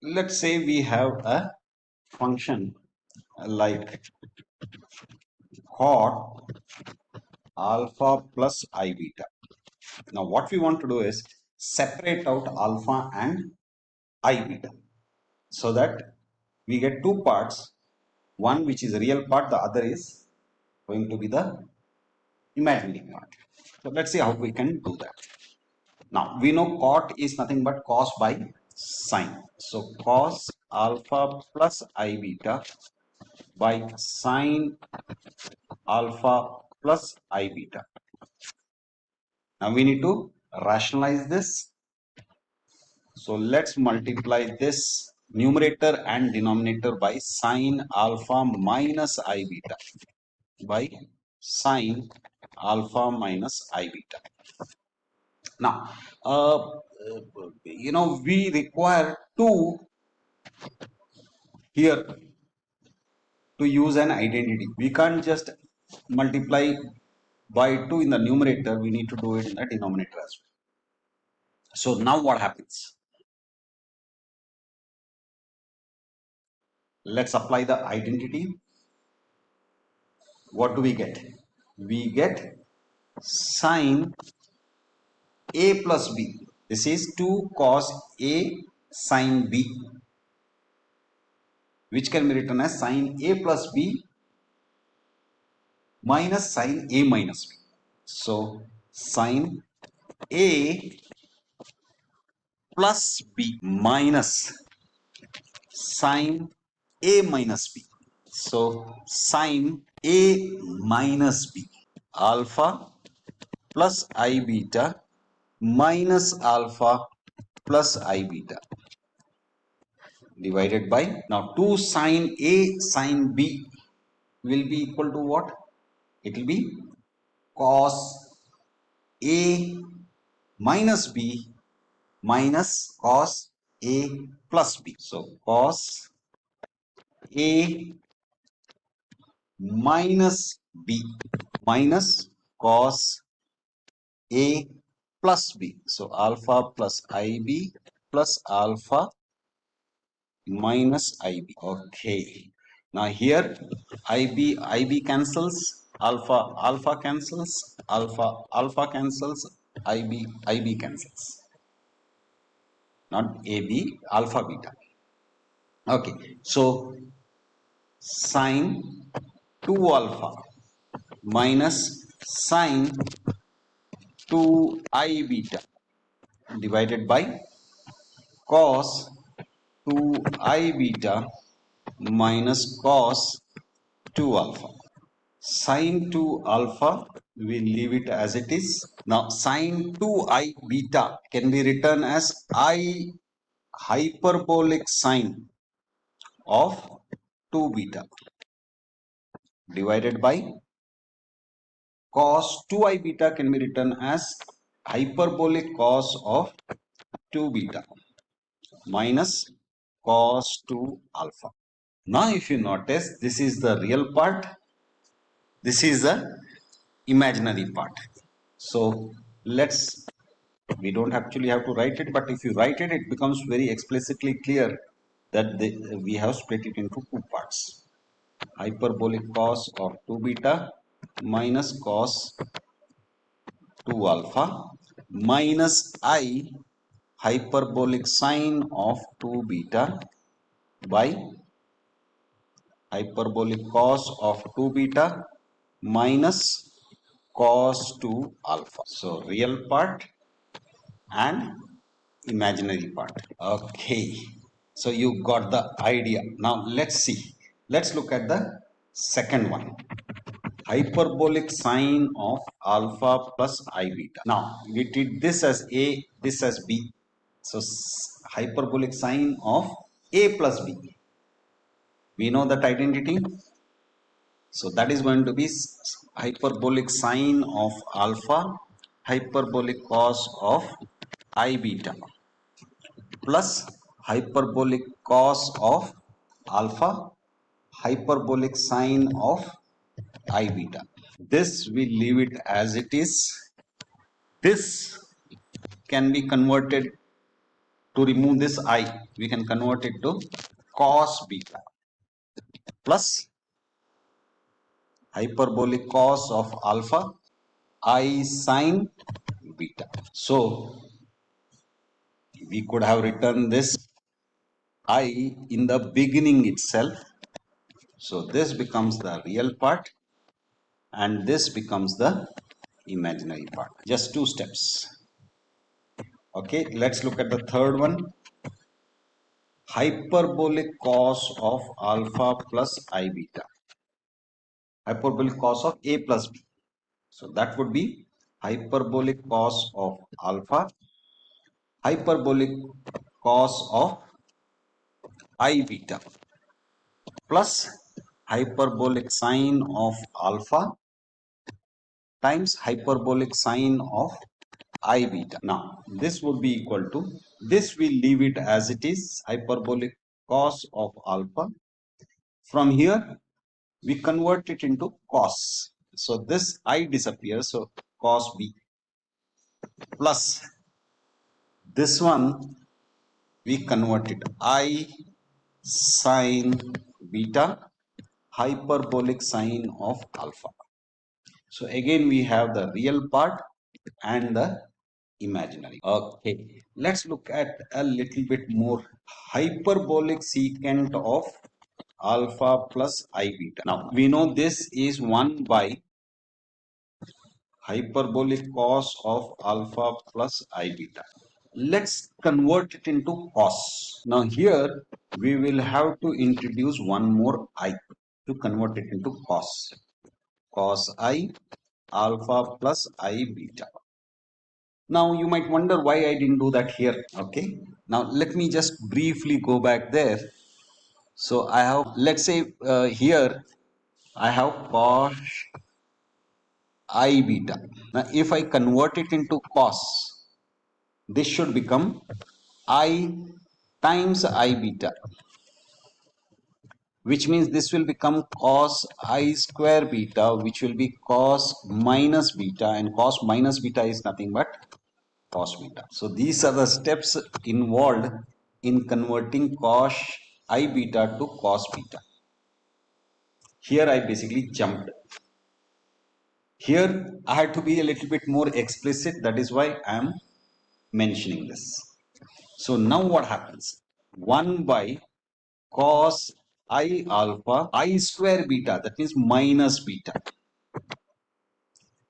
let's say we have a function like cot alpha plus I beta. Now what we want to do is separate out alpha and I beta so that we get two parts, one which is a real part, the other is going to be the imaginary part. So let's see how we can do that. Now we know cot is nothing but cos by sine. So cos alpha plus I beta by sine alpha plus I beta. Now we need to rationalize this. So let's multiply this numerator and denominator by sine alpha minus I beta by sine alpha minus I beta. Now, we require 2 here to use an identity. We can't just multiply by 2 in the numerator, we need to do it in the denominator as well. So now what happens? Let's apply the identity. What do we get? We get sine a plus b. This is 2 cos a sine b, which can be written as sine a plus b minus sine a minus b. So sine a plus b minus sine a minus b. So sine a minus b alpha plus I beta minus alpha plus I beta divided by, now 2 sine A sine B will be equal to what? It will be cos A minus B minus cos A plus B. So cos A minus B minus cos A plus B. So alpha plus IB plus alpha minus IB. Okay. Now here IB cancels, alpha cancels, alpha cancels, IB cancels. Not AB, alpha beta. Okay. So sine 2 alpha minus sine 2 I beta divided by cos 2 I beta minus cos 2 alpha. Sine 2 alpha, we leave it as it is. Now sine 2 I beta can be written as I hyperbolic sine of 2 beta divided by cos 2 I beta can be written as hyperbolic cos of 2 beta minus cos 2 alpha. Now if you notice, this is the real part, this is the imaginary part. So we don't actually have to write it, but if you write it, it becomes very explicitly clear that we have split it into 2 parts. Hyperbolic cos of 2 beta minus cos 2 alpha minus I hyperbolic sine of 2 beta by hyperbolic cos of 2 beta minus cos 2 alpha. So real part and imaginary part. Okay. So you got the idea. Now let's see. Let's look at the second one. Hyperbolic sine of alpha plus I beta. Now we did this as A, this as B. So hyperbolic sine of A plus B. We know that identity. So that is going to be hyperbolic sine of alpha hyperbolic cos of I beta plus hyperbolic cos of alpha hyperbolic sine of I beta. This we leave it as it is. This can be converted To remove this I, we can convert it to cos beta plus hyperbolic cos of alpha I sin beta. So we could have written this I in the beginning itself. So this becomes the real part and this becomes the imaginary part. Just two steps. Okay, let's look at the third one. Hyperbolic cos of alpha plus I beta. Hyperbolic cos of A plus B. So that would be hyperbolic cos of alpha, hyperbolic cos of I beta plus hyperbolic sine of alpha times hyperbolic sine of I beta. Now this would be equal to, this we leave it as it is, hyperbolic cos of alpha. From here we convert it into cos. So this I disappears, so cos B plus this one we convert it I sine beta hyperbolic sine of alpha. So again we have the real part and the imaginary. Okay, let's look at a little bit more. Hyperbolic secant of alpha plus I beta. Now we know this is 1 by hyperbolic cos of alpha plus I beta. Let's convert it into cos. Now here we will have to introduce one more I to convert it into cos. Cos I alpha plus I beta. Now you might wonder why I didn't do that here. Okay. Now let me just briefly go back there. So I have, let's say here I have cos I beta. Now if I convert it into cos, this should become I times I beta, which means this will become cos I square beta, which will be cos minus beta, and cos minus beta is nothing but cos beta. So these are the steps involved in converting cos I beta to cos beta. Here I basically jumped. Here I had to be a little bit more explicit. That is why I am mentioning this. So now what happens? 1 by cos I alpha I square beta, that means minus beta.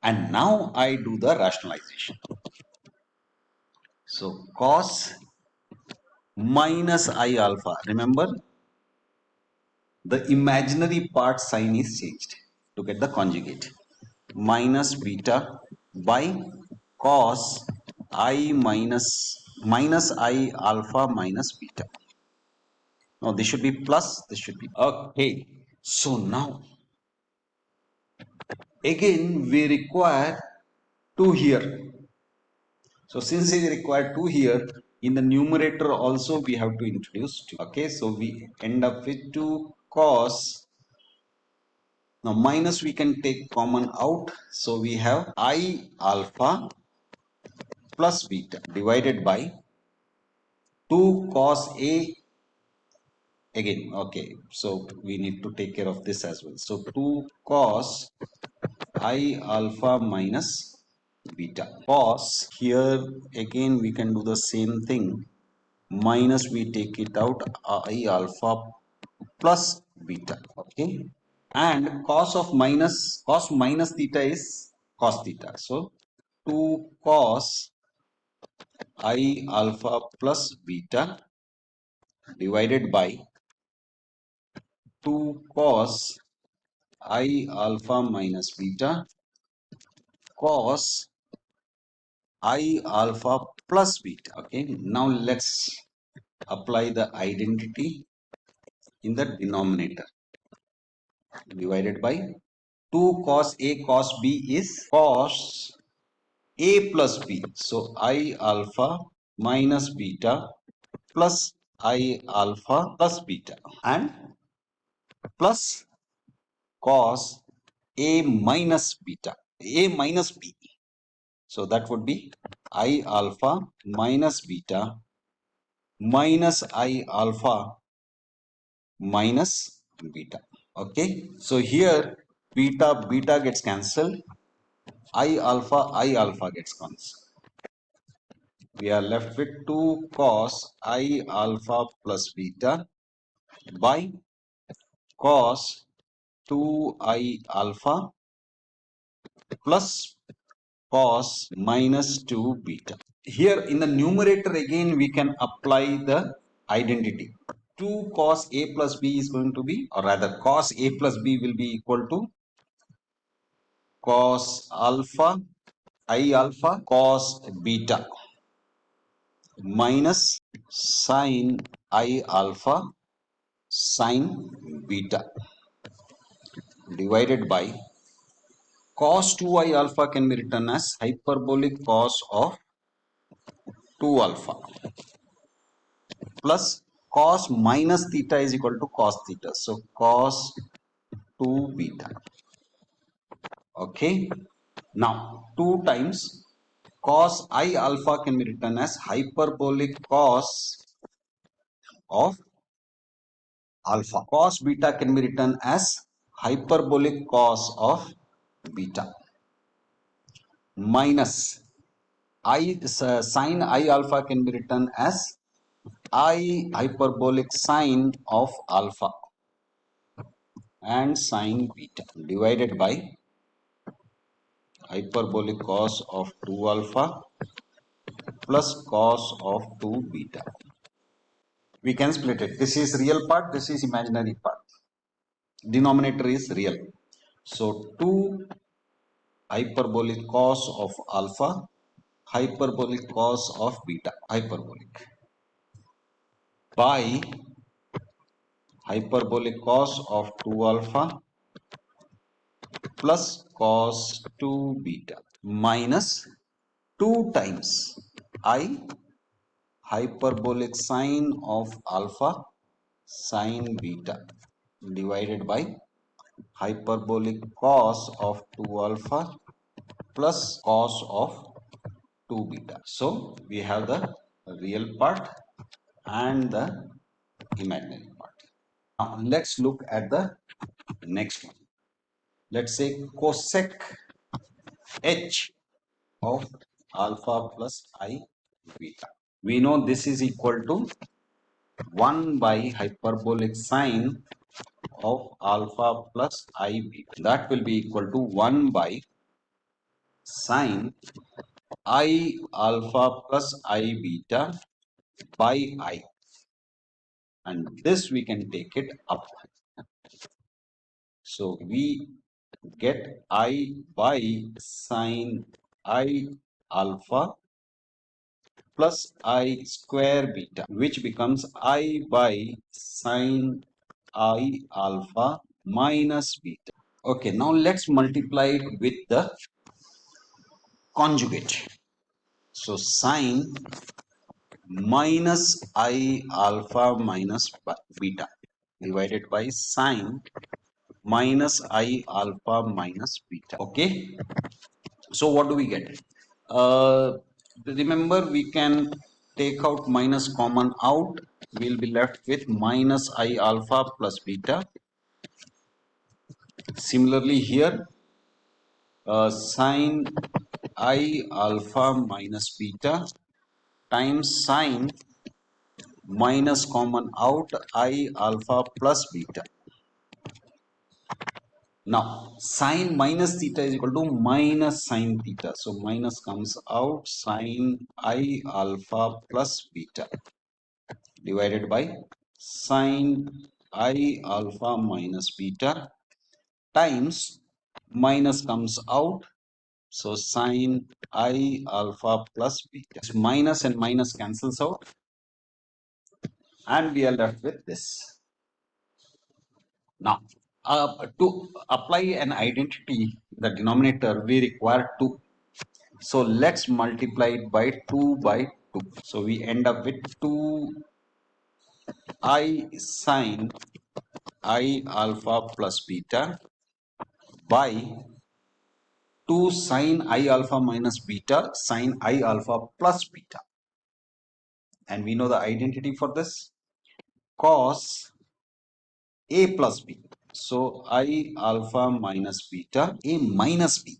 And now I do the rationalization. So cos minus I alpha, remember the imaginary part sign is changed to get the conjugate, minus beta by cos I minus I alpha minus beta. Now this should be plus, this should be okay. So now again we require 2 here. So since we require 2 here, in the numerator also we have to introduce 2. Okay, so we end up with 2 cos. Now minus we can take common out. So we have I alpha plus beta divided by 2 cos A again. Okay, so we need to take care of this as well. So 2 cos I alpha minus beta. Cos here again we can do the same thing. Minus we take it out I alpha plus beta. Okay, and cos minus theta is cos theta. So 2 cos I alpha plus beta divided by 2 cos I alpha minus beta cos I alpha plus beta. Okay, now let's apply the identity in the denominator. Divided by 2 cos A cos B is cos A plus B. So I alpha minus beta plus I alpha plus beta and plus cos A minus beta, A minus B. So that would be I alpha minus beta minus I alpha minus beta. Okay, so here beta gets cancelled, I alpha gets cancelled. We are left with 2 cos I alpha plus beta by cos 2I alpha plus cos minus 2 beta. Here in the numerator again we can apply the identity. 2 cos A plus B is going to be, or rather cos A plus B will be equal to cos alpha I alpha cos beta minus sin I alpha sin beta divided by cos 2I alpha can be written as hyperbolic cos of 2 alpha plus cos minus theta is equal to cos theta. So cos 2 beta. Okay. Now 2 times cos I alpha can be written as hyperbolic cos of alpha. Cos beta can be written as hyperbolic cos of beta minus sin I alpha can be written as I hyperbolic sine of alpha and sine beta divided by hyperbolic cos of 2 alpha plus cos of 2 beta. We can split it. This is real part, this is imaginary part. Denominator is real. So 2 hyperbolic cos of alpha, hyperbolic cos of beta, hyperbolic, by hyperbolic cos of 2 alpha plus cos 2 beta minus 2 times I hyperbolic sine of alpha sine beta divided by hyperbolic cos of 2 alpha plus cos of 2 beta. So we have the real part and the imaginary part. Now let's look at the next one. Let's say cosec h of alpha plus I beta. We know this is equal to 1 by hyperbolic sine of alpha plus I beta. That will be equal to 1 by sine I alpha plus I beta by I. And this we can take it up. So we get I by sine I alpha plus I square beta, which becomes I by sine I alpha minus beta. Okay, now let's multiply it with the conjugate. So sine minus I alpha minus beta divided by sine minus I alpha minus beta. Okay, so what do we get? Remember, we can take out minus common out. We'll be left with minus I alpha plus beta. Similarly here, sine I alpha minus beta times sine minus common out I alpha plus beta. Now sine minus theta is equal to minus sine theta. So minus comes out, sine I alpha plus beta divided by sine I alpha minus beta times minus comes out. So sine I alpha plus beta. This minus and minus cancels out and we are left with this. Now, to apply an identity, the denominator, we require 2. So let's multiply it by 2 by 2. So we end up with 2 I sine I alpha plus beta by 2 sine I alpha minus beta sine I alpha plus beta. and we know the identity for this, cos A plus B. So I alpha minus beta, A minus B.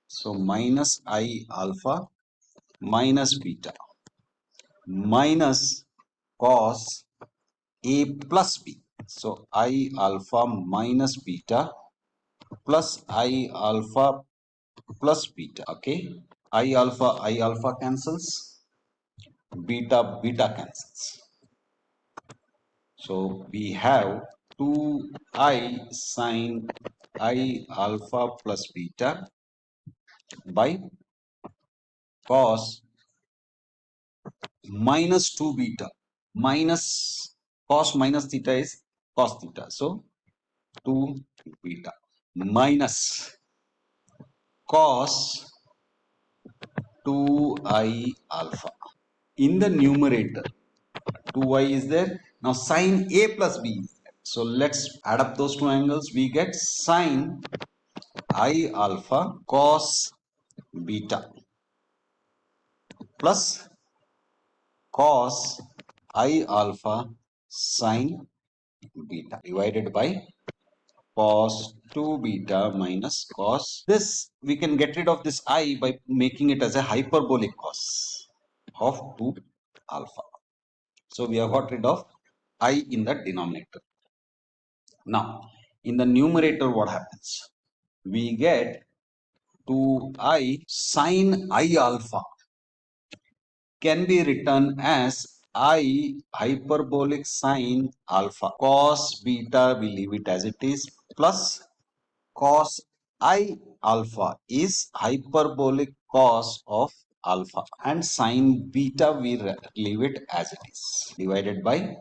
So minus I alpha minus beta minus cos A plus B. So I alpha minus beta plus I alpha plus beta. Okay. I alpha cancels, beta beta cancels. So we have 2I sine I alpha plus beta by cos minus 2 beta minus cos minus theta is cos theta. So 2 beta minus cos 2I alpha. In the numerator, 2I is there. Now sine A plus B is there. So let's add up those two angles. We get sine I alpha cos beta plus cos I alpha sine beta divided by cos 2 beta minus cos. This we can get rid of this I by making it as a hyperbolic cos of 2 alpha. So we have got rid of I in the denominator. Now in the numerator what happens? We get 2I sine I alpha can be written as I hyperbolic sine alpha cos beta, we leave it as it is, plus cos I alpha is hyperbolic cos of alpha, and sine beta we leave it as it is, divided by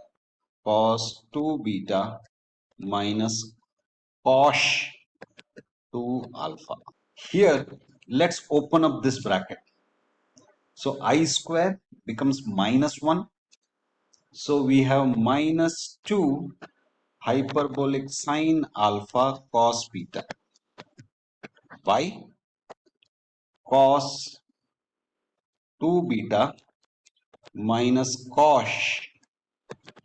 cos 2 beta minus cos 2 alpha. Here let's open up this bracket. So I square becomes minus 1. So we have minus 2 hyperbolic sine alpha cos beta by cos 2 beta minus cos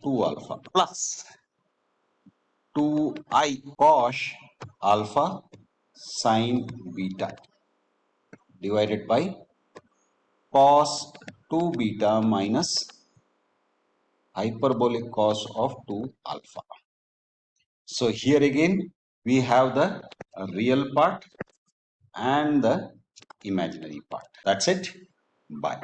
2 alpha plus 2I cos alpha sine beta divided by cos 2 beta minus hyperbolic cos of 2 alpha. So here again we have the real part and the imaginary part. That's it. Bye.